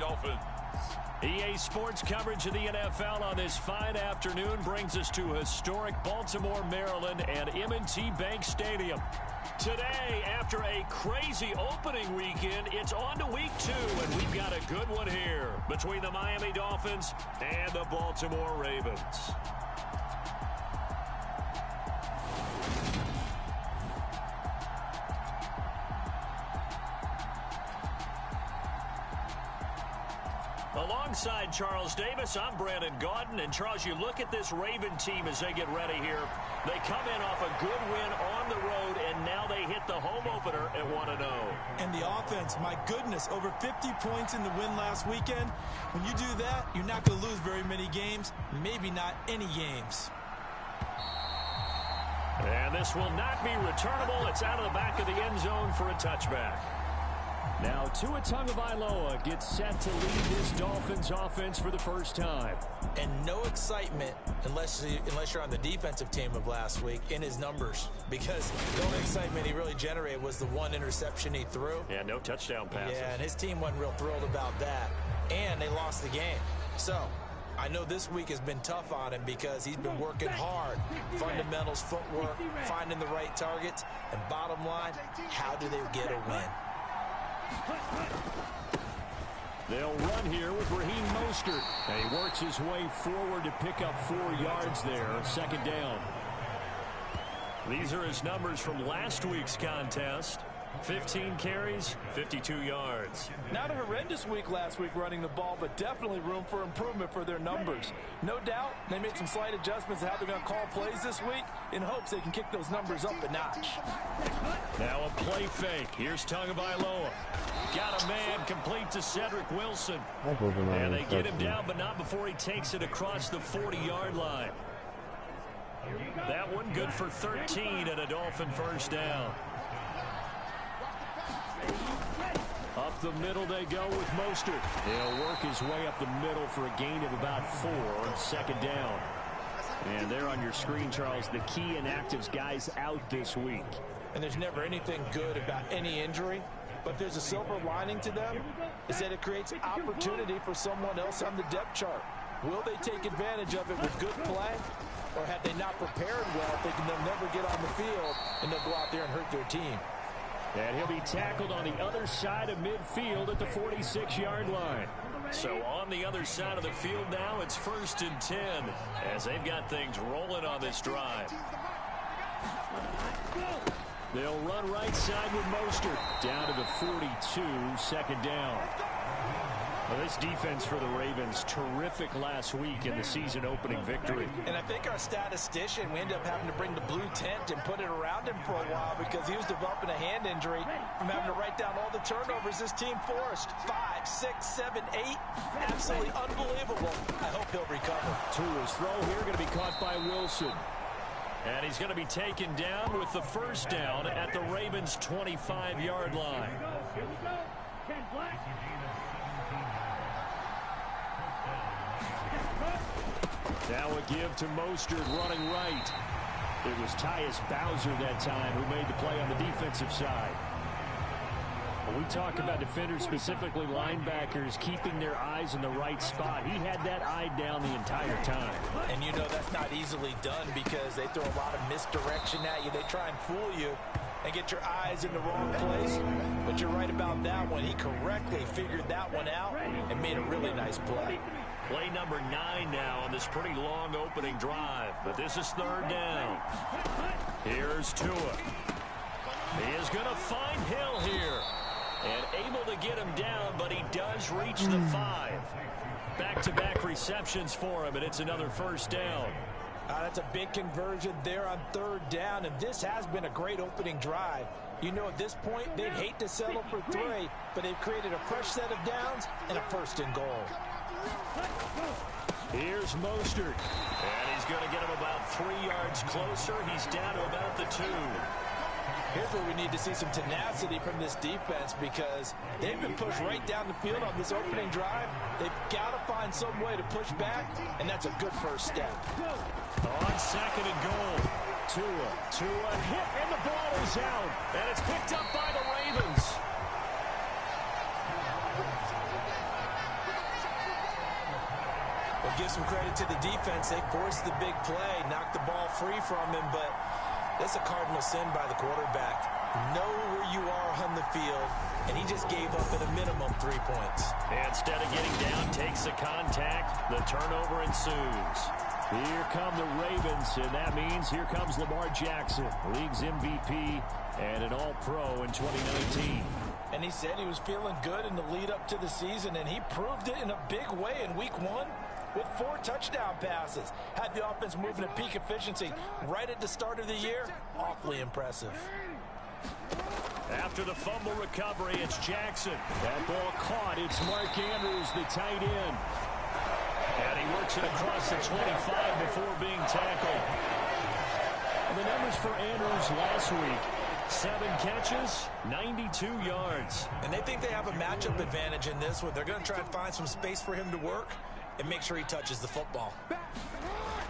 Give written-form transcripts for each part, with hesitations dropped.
Dolphins. EA Sports coverage of the NFL on this fine afternoon brings us to historic Baltimore, Maryland, and M&T Bank Stadium. Today, after a crazy opening weekend, it's on to week 2, and we've got a good one here between the Miami Dolphins and the Baltimore Ravens. Alongside Charles Davis, I'm Brandon Gaudin. And, Charles, you look at this Raven team as they get ready here. They come in off a good win on the road, and now they hit the home opener at 1-0. And the offense, my goodness, over 50 points in the win last weekend. When you do that, you're not going to lose very many games, maybe not any games. And this will not be returnable. It's out of the back of the end zone for a touchback. Now Tua Tagovailoa gets set to lead this Dolphins offense for the first time. And no excitement unless you're on the defensive team of last week in his numbers. Because the only excitement he really generated was the one interception he threw. Yeah, no touchdown passes. Yeah, and his team wasn't real thrilled about that. And they lost the game. So I know this week has been tough on him because he's been working hard. Fundamentals, footwork, finding the right targets. And bottom line, how do they get a win? They'll run here with Raheem Mostert. And he works his way forward to pick up 4 yards there. Second down. These are his numbers from last week's contest. 15 carries, 52 yards. Not a horrendous week last week running the ball, but definitely room for improvement for their numbers. No doubt they made some slight adjustments to how they're going to call plays this week in hopes they can kick those numbers up a notch. Now a play fake. Here's Tagovailoa. Got a man complete to Cedric Wilson. And they get him down, but not before he takes it across the 40-yard line. That one good for 13 and a Dolphin first down. Up the middle they go with Mostert. He'll work his way up the middle for a gain of about 4 on second down. And there on your screen, Charles, the key inactives guys out this week. And there's never anything good about any injury, but there's a silver lining to them, is that it creates opportunity for someone else on the depth chart. Will they take advantage of it with good play, or have they not prepared well, thinking they'll never get on the field, and they'll go out there and hurt their team? And he'll be tackled on the other side of midfield at the 46-yard line. So on the other side of the field now, it's 1st and 10 as they've got things rolling on this drive. They'll run right side with Mostert. Down to the 42, second down. Well, this defense for the Ravens, terrific last week in the season-opening victory. And I think our statistician, we ended up having to bring the blue tent and put it around him for a while because he was developing a hand injury from having to write down all the turnovers this team forced. 5, 6, 7, 8. Absolutely unbelievable. I hope he'll recover. Tua's throw here going to be caught by Wilson. And he's going to be taken down with the first down at the Ravens' 25-yard line. Now a give to Mostert running right. It was Tyus Bowser that time who made the play on the defensive side. When we talk about defenders, specifically linebackers, keeping their eyes in the right spot, he had that eye down the entire time. And you know that's not easily done because they throw a lot of misdirection at you. They try and fool you and get your eyes in the wrong place. But you're right about that one. He correctly figured that one out and made a really nice play. Play number 9 now on this pretty long opening drive. But this is third down. Here's Tua. He is going to find Hill here. And able to get him down, but he does reach the 5. Back-to-back receptions for him, and it's another first down. That's a big conversion there on third down, and this has been a great opening drive. You know, at this point, they'd hate to settle for 3, but they've created a fresh set of downs and a first and goal. Here's Mostert, and he's going to get him about 3 yards closer. He's down to about the 2. Here's where we need to see some tenacity from this defense because they've been pushed right down the field on this opening drive. They've got to find some way to push back, and that's a good first step. On second and goal, Tua hit, and the ball is out, and it's picked up by the Ravens. Well, give some credit to the defense. They forced the big play, knocked the ball free from him, but that's a cardinal sin by the quarterback. Know where you are on the field, and he just gave up at a minimum 3 points. Instead of getting down, takes the contact. The turnover ensues. Here come the Ravens, and that means here comes Lamar Jackson, league's MVP and an All-Pro in 2019. And he said he was feeling good in the lead up to the season, and he proved it in a big way in Week 1 with 4 touchdown passes. Had the offense moving at peak efficiency right at the start of the year. Awfully impressive. After the fumble recovery, it's Jackson. That ball caught. It's Mark Andrews, the tight end. And he works it across the 25 before being tackled. And the numbers for Andrews last week: 7 catches, 92 yards. And they think they have a matchup advantage in this one. They're going to try and find some space for him to work and make sure he touches the football.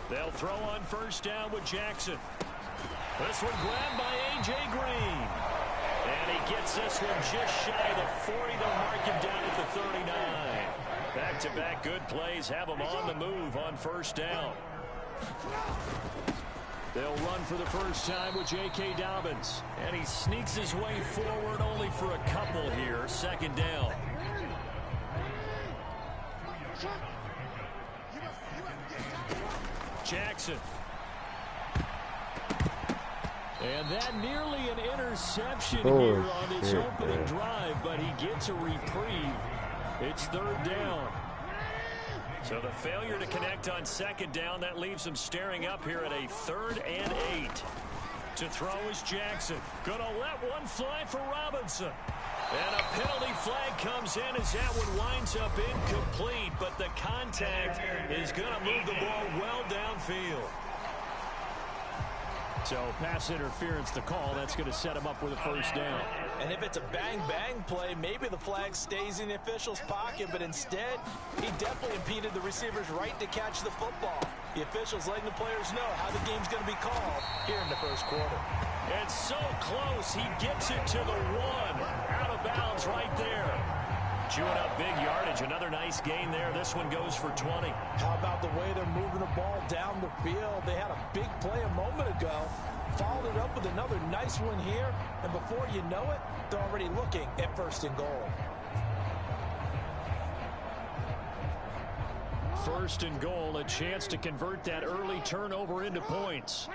They'll throw on first down with Jackson. This one grabbed by A.J. Green. And he gets this one just shy of the 40. They'll mark him down at the 39. Back-to-back good plays have him on the move on first down. They'll run for the first time with J.K. Dobbins. And he sneaks his way forward only for a couple here. Second down. Jackson. And that nearly an interception here on this opening drive, but he gets a reprieve. It's third down. So the failure to connect on second down, that leaves him staring up here at a 3rd and 8. To throw is Jackson. Gonna let one fly for Robinson. And a penalty flag comes in as that one winds up incomplete, but the contact is gonna move the ball well downfield. So pass interference to call. That's going to set him up with a first down. And if it's a bang-bang play, maybe the flag stays in the official's pocket, but instead, he definitely impeded the receiver's right to catch the football. The officials letting the players know how the game's going to be called here in the first quarter. And so close, he gets it to the 1. Out of bounds right there. Chewing up big yardage. Another nice gain there. This one goes for 20. How about the way they're moving the ball down the field? They had a big play a moment ago. Followed it up with another nice one here. And before you know it, they're already looking at 1st and goal. 1st and goal. A chance to convert that early turnover into points.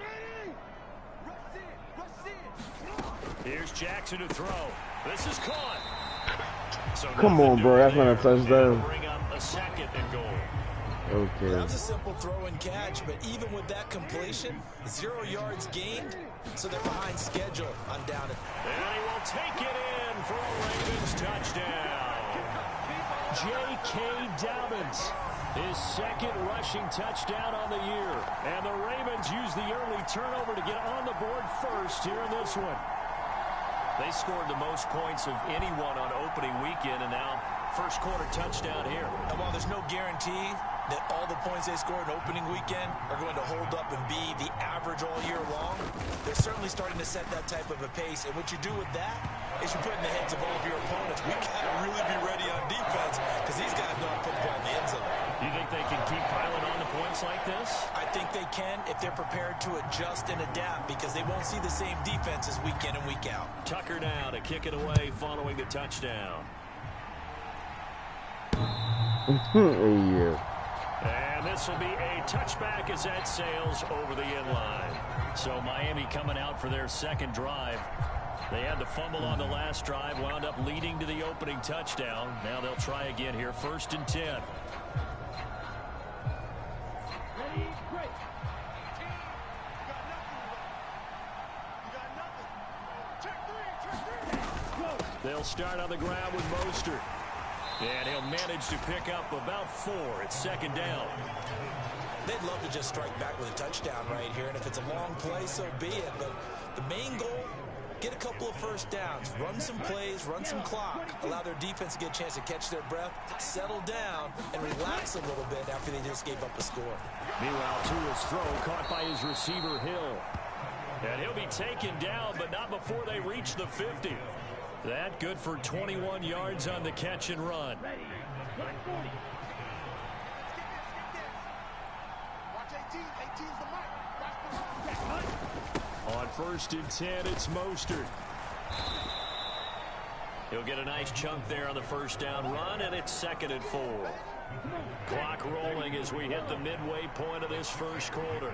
Here's Jackson to throw. This is caught. So come on, bro. That's not a touchdown. Bring up a 2nd and goal. Okay. That was a simple throw and catch, but even with that completion, 0 yards gained, so they're behind schedule on down it. And he will take it in for a Ravens touchdown. J.K. Dobbins, his 2nd rushing touchdown on the year. And the Ravens use the early turnover to get on the board first here in this one. They scored the most points of anyone on opening weekend, and now first quarter touchdown here. And while there's no guarantee that all the points they scored in opening weekend are going to hold up and be the average all year long, they're certainly starting to set that type of a pace. And what you do with that is you put in the heads of all of your opponents, we got to really be ready on defense because these guys know how to put the ball in the end zone. You think they can keep piling on the points like this? I think they can if they're prepared to adjust and adapt because they won't see the same defenses week in and week out. Tucker now to kick it away following the touchdown. Yeah. And this will be a touchback as that sails over the end line. So Miami coming out for their 2nd drive. They had the fumble on the last drive, wound up leading to the opening touchdown. Now they'll try again here, 1st and 10. They'll start on the ground with Mostert. And he'll manage to pick up about 4. It's 2nd down. They'd love to just strike back with a touchdown right here, and if it's a long play, so be it. But the main goal, get a couple of first downs, run some plays, run some clock, allow their defense to get a chance to catch their breath, settle down, and relax a little bit after they just gave up a score. Meanwhile, Tua's throw caught by his receiver, Hill. And he'll be taken down, but not before they reach the 50. That good for 21 yards on the catch and run. On 1st and 10, it's Mostert. He'll get a nice chunk there on the first down run, and it's 2nd and 4. Clock rolling as we hit the midway point of this first quarter.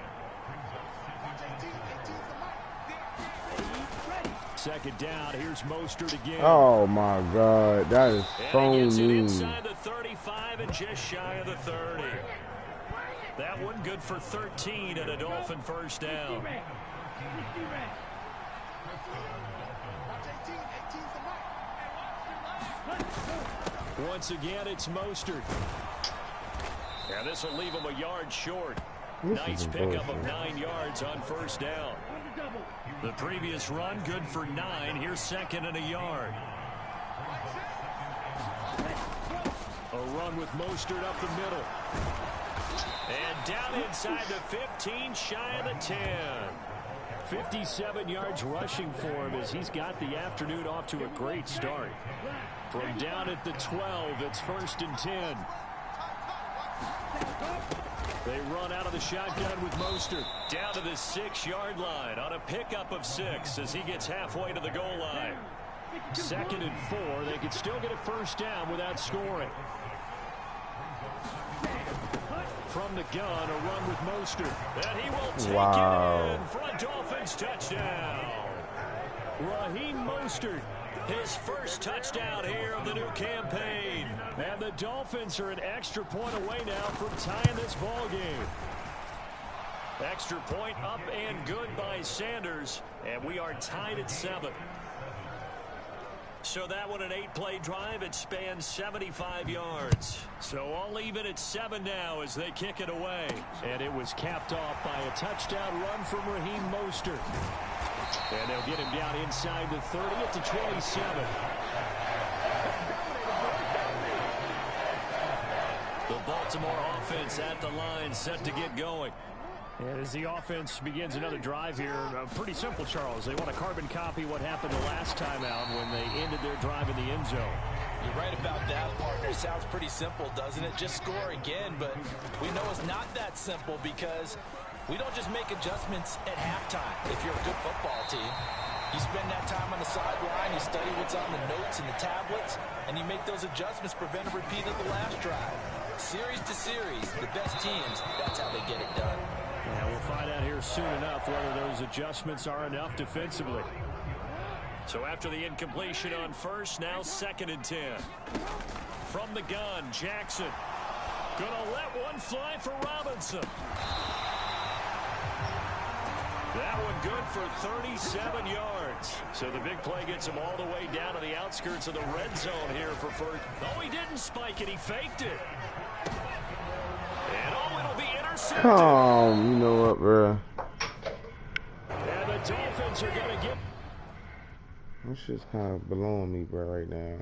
2nd down, here's Mostert again. Oh my God, that is so and he gets it mean. inside the 35 and just shy of the 30. That one good for 13 and a Dolphin first down. Once again, it's Mostert. And this will leave him a yard short. Nice pickup of 9 yards on first down. The previous run, good for 9. Here's 2nd and a yard. A run with Mostert up the middle. And down inside the 15, shy of the 10. 57 yards rushing for him as he's got the afternoon off to a great start. From down at the 12, it's 1st and 10. They run out of the shotgun with Mostert. Down to the 6-yard line on a pickup of 6 as he gets halfway to the goal line. 2nd and 4. They could still get a first down without scoring. From the gun, a run with Mostert. And he will take it in for a Dolphins touchdown. Raheem Mostert, his first touchdown here of the new campaign. And the Dolphins are an extra point away now from tying this ball game. Extra point up and good by Sanders. And we are tied at 7. So that one, an 8-play drive. It spans 75 yards. So all even at 7 now as they kick it away. And it was capped off by a touchdown run from Raheem Mostert. And they'll get him down inside the 30 at the 27. The Baltimore offense at the line, set to get going. And as the offense begins another drive here, pretty simple, Charles. They want to carbon copy what happened the last time out when they ended their drive in the end zone. You're right about that, partner. Sounds pretty simple, doesn't it? Just score again, but we know it's not that simple because we don't just make adjustments at halftime if you're a good football team. You spend that time on the sideline, you study what's on the notes and the tablets, and you make those adjustments, prevent a repeat of the last drive. Series to series, the best teams, that's how they get it done. And we'll find out here soon enough whether those adjustments are enough defensively. So after the incompletion on first, now 2nd and 10. From the gun, Jackson. Gonna let one fly for Robinson. That one good for 37 yards. So the big play gets him all the way down to the outskirts of the red zone here for first. Oh, he didn't spike it. He faked it. And oh, it'll be intercepted. You know what, bro? And the Dolphins are going to get... This just kind of below me, bro, right now.